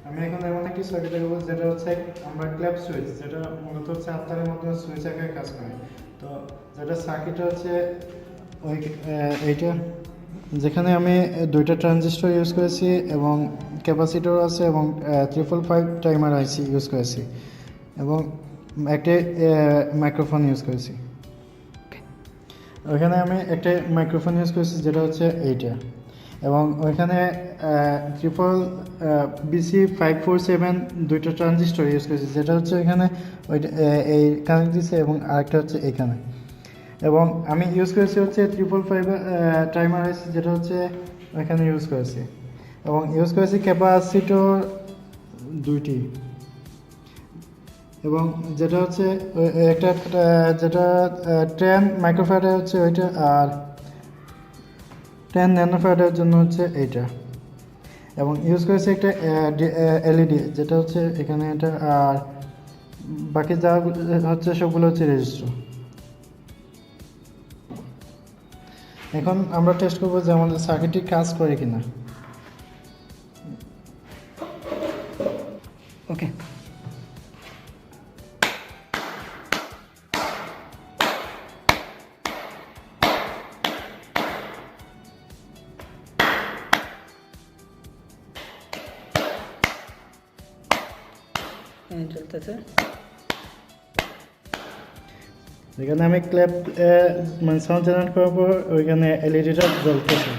আমি এখন এমন একটি সার্কিট দেখাবো যেটা হচ্ছে আমরা ক্ল্যাপ সুইচ, যেটা মূলত হচ্ছে আপনাদের মতো সুইচ আকারে কাজ করে। তো যেটা সার্কিট হচ্ছে ওই এইটা, যেখানে আমি দুইটা ট্রানজিস্টর ইউজ করেছি এবং ক্যাপাসিটর আছে এবং 555 টাইমার আইসি ইউজ করেছি এবং একটি মাইক্রোফোন ইউজ করেছি। ওইখানে আমি একটা মাইক্রোফোন ইউজ করেছি যেটা হচ্ছে এইটা, এবং ওইখানে ট্রিপল BC547 দুইটা ট্রানজিস্টর ইউজ করেছি, যেটা হচ্ছে এখানে ওইটা এই কানেক্ট দিচ্ছে এবং আরেকটা হচ্ছে এখানে। এবং আমি ইউজ করেছি হচ্ছে 555 টাইমার আইসি, যেটা হচ্ছে এখানে ইউজ করেছি, এবং ইউজ করেছি ক্যাপাসিটর দুইটি, এবং যেটা হচ্ছে একটা যেটা 10 মাইক্রোফ্যারাড হচ্ছে ওইটা, আর 10 ন্যানোফ্যারাডের জন্য হচ্ছে এইটা। এবং ইউজ করেছি একটা LED, যেটা হচ্ছে এখানে এটা, আর বাকি যা হচ্ছে সবগুলো হচ্ছে রেজিস্টার। এখন আমরা টেস্ট করবো যে আমাদের সার্কিটটি কাজ করে কিনা। ওকে, চলতেছে। যেখানে আমি ক্ল্যাপ মানে সাউন্ড জেনারেট করার পর ওইখানে এলইডিটা জ্বলতেছে।